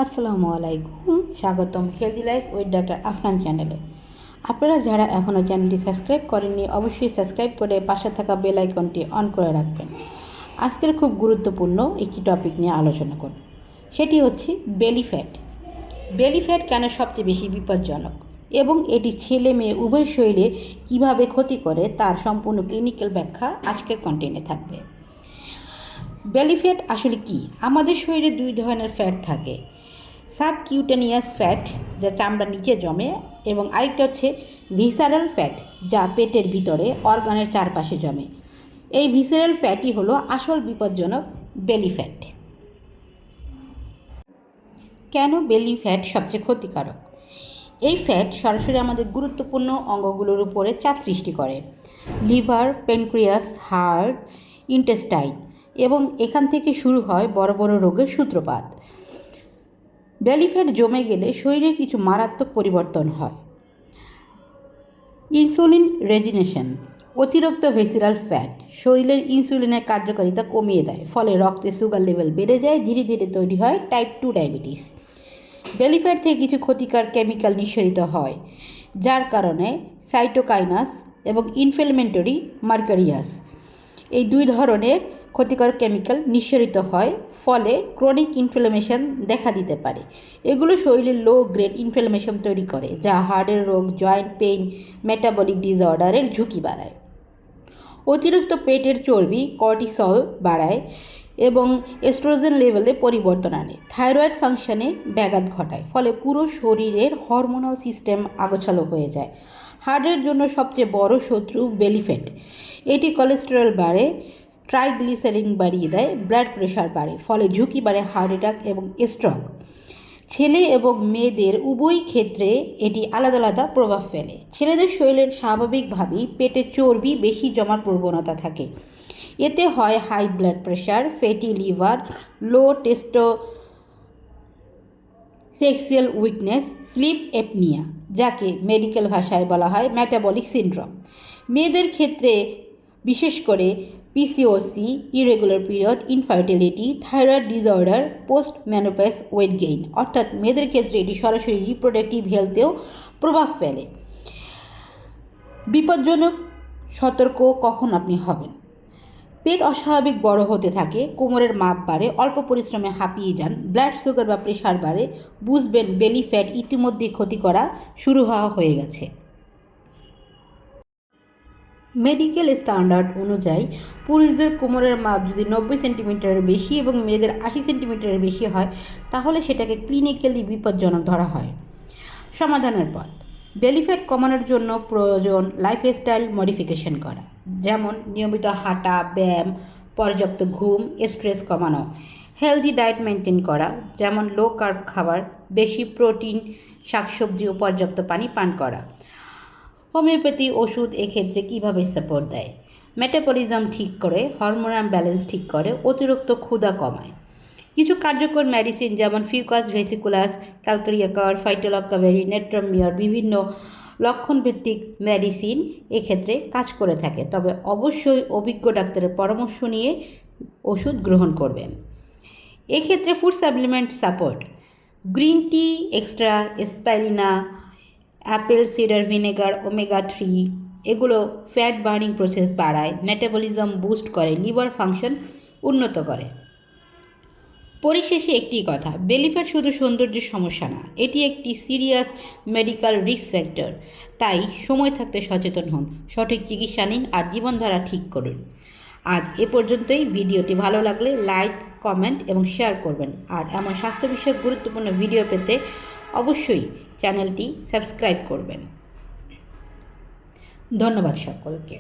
আসসালামু আলাইকুম, স্বাগতম healthy life with doctor Afnan চ্যানেলে। আপনারা যারা এখনও চ্যানেলটি সাবস্ক্রাইব করেননি অবশ্যই সাবস্ক্রাইব করে পাশে থাকা বেল আইকনটি অন করে রাখবেন। আজকের খুব গুরুত্বপূর্ণ একটি টপিক নিয়ে আলোচনা করব, সেটি হচ্ছে বেলি ফ্যাট। বেলি ফ্যাট কেন সবচেয়ে বেশি বিপজ্জনক এবং এটি ছেলে মেয়ে উভয় শরীরে কীভাবে ক্ষতি করে তার সম্পূর্ণ ক্লিনিক্যাল ব্যাখ্যা আজকের কন্টেন্টে থাকবে। বেলি ফ্যাট আসলে কি? আমাদের শরীরে দুই ধরনের ফ্যাট থাকে, সাবকিউটেনিয়াস ফ্যাট যা চামড়ার নিচে জমে এবং আরেকটা হচ্ছে ভিসারাল ফ্যাট যা পেটের ভিতরে অর্গানের চারপাশে জমে। এই ভিসারাল ফ্যাটই হলো আসল বিপজ্জনক বেলি ফ্যাট। কেন বেলি ফ্যাট সবচেয়ে ক্ষতিকারক? এই ফ্যাট সরাসরি আমাদের গুরুত্বপূর্ণ অঙ্গগুলোর উপরে চাপ সৃষ্টি করে, লিভার, প্যানক্রিয়াস, হার্ট, ইন্টেস্টাইন, এবং এখান থেকে শুরু হয় বড় বড় রোগের সূত্রপাত। বেলি ফ্যাট জমে গেলে শরীরের কিছু মারাত্মক পরিবর্তন হয়। ইনসুলিন রেজিনেশন, অতিরিক্ত ভিসারাল ফ্যাট শরীরের ইনসুলিনের কার্যকারিতা কমিয়ে দেয়, ফলে রক্তে সুগার লেভেল বেড়ে যায়, ধীরে ধীরে তৈরি হয় টাইপ 2 ডায়াবেটিস। বেলি ফ্যাট থেকে কিছু ক্ষতিকর কেমিক্যাল নিঃসরিত হয়, যার কারণে সাইটোকাইনাস এবং ইনফ্লেমেটরি মার্কারিয়াস এই দুই ধরনের ক্ষতিকর কেমিক্যাল নিঃসরিত হয়, ফলে ক্রনিক ইনফ্লামেশন দেখা দিতে পারে। এগুলো শরীরের লো গ্রেড ইনফ্লামেশন তৈরি করে, যা হার্টের রোগ, জয়েন্ট পেইন, মেটাবলিক ডিসঅর্ডারের ঝুঁকি বাড়ায়। অতিরিক্ত পেটের চর্বি কর্টিসল বাড়ায় এবং এস্ট্রোজেন লেভেলে পরিবর্তন আনে, থাইরয়েড ফাংশনে ব্যাঘাত ঘটায়, ফলে পুরো শরীরের হরমোনাল সিস্টেম আগোছালো হয়ে যায়। হার্টের জন্য সবচেয়ে বড় শত্রু বেলি ফ্যাট। এটি কোলেস্টেরল বাড়ে, ট্রাইগ্লিসারিন বাড়িয়ে দেয়, ব্লাড প্রেশার বাড়ে, ফলে ঝুঁকি বাড়ে হার্ট অ্যাটাক এবং স্ট্রোক। ছেলে এবং মেয়েদের উভয় ক্ষেত্রে এটি আলাদা আলাদা প্রভাব ফেলে। ছেলেদের শরীরের স্বাভাবিকভাবেই পেটে চর্বি বেশি জমার প্রবণতা থাকে, এতে হয় high blood pressure, fatty liver, low sexual weakness, sleep apnea, যাকে মেডিকেল ভাষায় বলা হয় মেটাবলিক সিনড্রোম। মেয়েদের ক্ষেত্রে বিশেষ করে PCOS, irregular period, infertility, thyroid disorder, post menopause, weight gain, অর্থাৎ মেয়েদের ক্ষেত্রে এটি সরাসরি রিপ্রোডাক্টিভ হেলথেও প্রভাব ফেলে। বিপজ্জনক সতর্ক কখন আপনি হবেন? পেট অস্বাভাবিক বড় হতে থাকে, কোমরের মাপ বাড়ে, অল্প পরিশ্রমে হাঁপিয়ে যান, ব্লাড সুগার বা প্রেশার বাড়ে, বুঝবেন বেলি ফ্যাট ইতিমধ্যে ক্ষতি করা শুরু হয়ে গেছে। মেডিকেল স্ট্যান্ডার্ড অনুযায়ী পুরুষদের কোমরের মাপ যদি 90 সেন্টিমিটারের বেশি এবং মেয়েদের 80 সেন্টিমিটারের বেশি হয়, তাহলে সেটাকে ক্লিনিক্যালি বিপজ্জনক ধরা হয়। সমাধানের পথ: বেলি ফ্যাট কমানোর জন্য প্রয়োজন লাইফস্টাইল মডিফিকেশন করা, যেমন নিয়মিত হাঁটা, ব্যায়াম, পর্যাপ্ত ঘুম, স্ট্রেস কমানো, হেলদি ডায়েট মেনটেন করা, যেমন লো কার্ব খাবার, বেশি প্রোটিন, শাকসবজি ও পর্যাপ্ত পানি পান করা। হোমিওপ্যাথি ওষুধ এক্ষেত্রে কীভাবে সাপোর্ট দেয়? মেটাবলিজম ঠিক করে, হরমোনাল ব্যালেন্স ঠিক করে, অতিরিক্ত ক্ষুধা কমায়। কিছু কার্যকর মেডিসিন যেমন ফিউকাস ভেসিকুলাস, ক্যালকারিয়াকার, ফাইটোলক্কাবেরি, নেট্রামিয়ার, বিভিন্ন লক্ষণভিত্তিক মেডিসিন এক্ষেত্রে কাজ করে থাকে, তবে অবশ্যই অভিজ্ঞ ডাক্তারের পরামর্শ নিয়ে ওষুধ গ্রহণ করবেন। এক্ষেত্রে food supplement support: green tea, extra spirulina, apple cider vinegar, omega 3, এগুলো ফ্যাট বার্নিং প্রসেস বাড়ায়, মেটাবলিজম বুস্ট করে, লিভার ফাংশন উন্নত করে। পরিশেষে একটি কথা, বেলি ফ্যাট শুধু সৌন্দর্যের সমস্যা না, এটি একটি সিরিয়াস মেডিকেল রিস্ক ফ্যাক্টর। তাই সময় থাকতে সচেতন হন, সঠিক চিকিৎসা নিন আর জীবনধারা ঠিক করুন। আজ এ পর্যন্তই। ভিডিওটি ভালো লাগলে লাইক, কমেন্ট এবং শেয়ার করবেন, আর এমন স্বাস্থ্য বিষয়ক গুরুত্বপূর্ণ ভিডিও পেতে অবশ্যই চ্যানেলটি সাবস্ক্রাইব করবেন। ধন্যবাদ সকলকে।